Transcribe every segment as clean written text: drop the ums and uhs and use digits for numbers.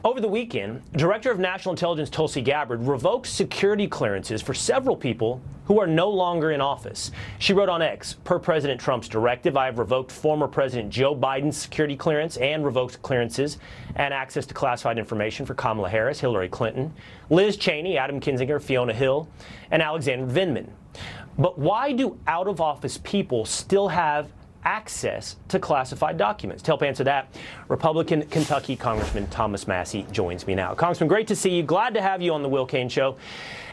Over the weekend, Director of National Intelligence Tulsi Gabbard revoked security clearances for several people who are no longer in office. She wrote on X, per President Trump's directive, I have revoked former President Joe Biden's security clearance and revoked clearances and access to classified information for Kamala Harris, Hillary Clinton, Liz Cheney, Adam Kinzinger, Fiona Hill, and Alexander Vindman. But why do out-of-office people still have access to classified documents? To help answer that, Republican Kentucky Congressman Thomas Massie joins me now. Congressman, great to see you. Glad to have you on the Will Cain Show.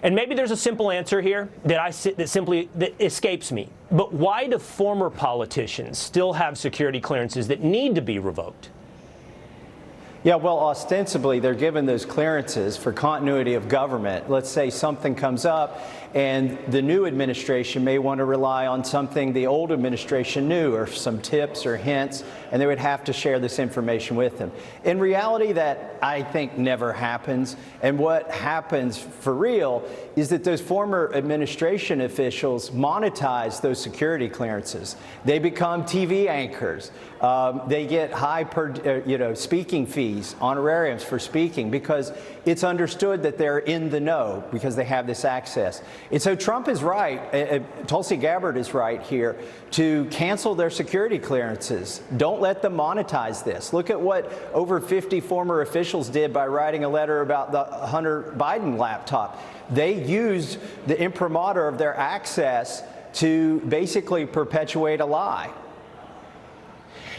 And maybe there's a simple answer here that simply escapes me. But why do former politicians still have security clearances that need to be revoked? Yeah, well, ostensibly, they're given those clearances for continuity of government. Let's say something comes up and the new administration may want to rely on something the old administration knew, or some tips or hints, and they would have to share this information with them. In reality, that I think never happens. And what happens for real is that those former administration officials monetize those security clearances. They become TV anchors. They get high speaking fees, honorariums for speaking, because it's understood that they're in the know because they have this access. And so Trump is right, Tulsi Gabbard is right here, to cancel their security clearances. Don't let them monetize this. Look at what over 50 former officials did by writing a letter about the Hunter Biden laptop. They used the imprimatur of their access to basically perpetuate a lie.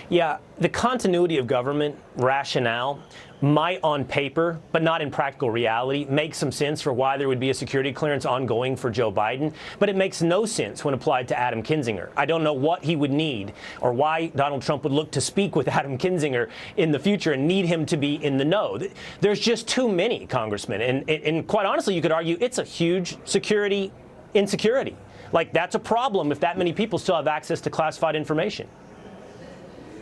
Yeah, the continuity of government rationale might on paper, but not in practical reality, make some sense for why there would be a security clearance ongoing for Joe Biden, but it makes no sense when applied to Adam Kinzinger. I don't know what he would need or why Donald Trump would look to speak with Adam Kinzinger in the future and need him to be in the know. There's just too many, Congressman, and quite honestly, you could argue it's a huge security insecurity. Like, that's a problem if that many people still have access to classified information.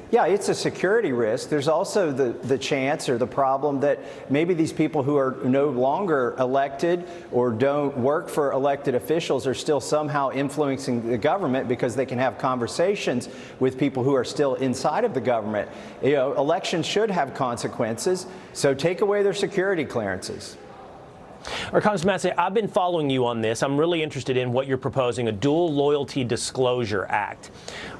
Yeah, it's a security risk. There's also the chance or the problem that maybe these people who are no longer elected or don't work for elected officials are still somehow influencing the government because they can have conversations with people who are still inside of the government. You know, elections should have consequences, so take away their security clearances. Or Congressman Massie, I've been following you on this. I'm really interested in what you're proposing, a dual loyalty disclosure act.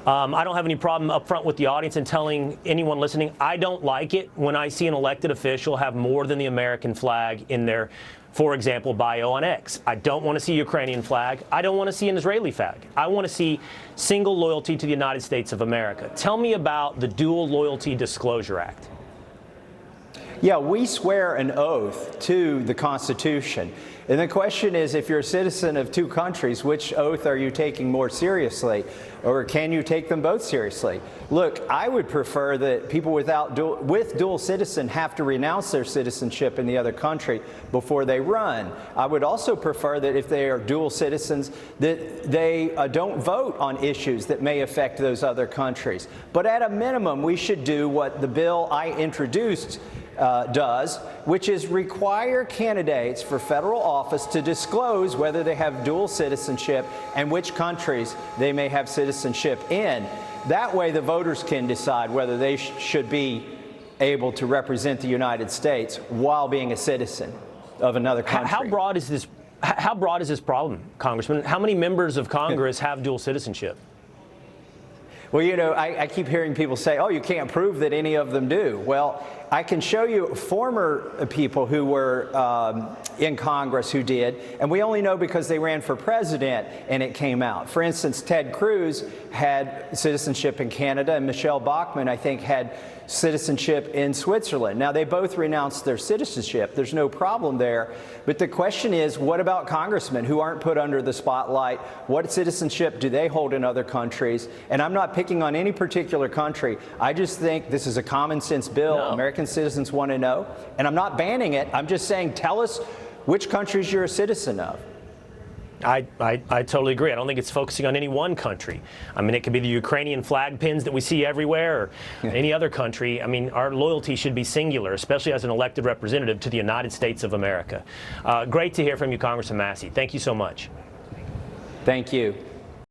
I don't have any problem up front with the audience and telling anyone listening, I don't like it when I see an elected official have more than the American flag in their, for example, bio on X. I don't want to see a Ukrainian flag. I don't want to see an Israeli flag. I want to see single loyalty to the United States of America. Tell me about the dual loyalty disclosure act. Yeah, we swear an oath to the Constitution. And the question is, if you're a citizen of two countries, which oath are you taking more seriously? Or can you take them both seriously? Look, I would prefer that people with dual citizen have to renounce their citizenship in the other country before they run. I would also prefer that if they are dual citizens, that they don't vote on issues that may affect those other countries. But at a minimum, we should do what the bill I introduced does, which is require candidates for federal office to disclose whether they have dual citizenship and which countries they may have citizenship in. That way the voters can decide whether they should be able to represent the United States while being a citizen of another country. How broad is this problem, Congressman? How many members of Congress have dual citizenship? Well, you know, I keep hearing people say, oh, you can't prove that any of them do. Well, I can show you former people who were in Congress who did, and we only know because they ran for president and it came out. For instance, Ted Cruz had citizenship in Canada, and Michelle Bachmann, I think, had citizenship in Switzerland. Now, they both renounced their citizenship. There's no problem there. But the question is, what about congressmen who aren't put under the spotlight? What citizenship do they hold in other countries? And I'm not picking on any particular country. I just think this is a common sense bill. No. American citizens want to know. And I'm not banning it. I'm just saying, tell us which countries you're a citizen of. I totally agree. I don't think it's focusing on any one country. I mean, it could be the Ukrainian flag pins that we see everywhere, or any other country. I mean, our loyalty should be singular, especially as an elected representative to the United States of America. Great to hear from you, Congressman Massie. Thank you so much. Thank you.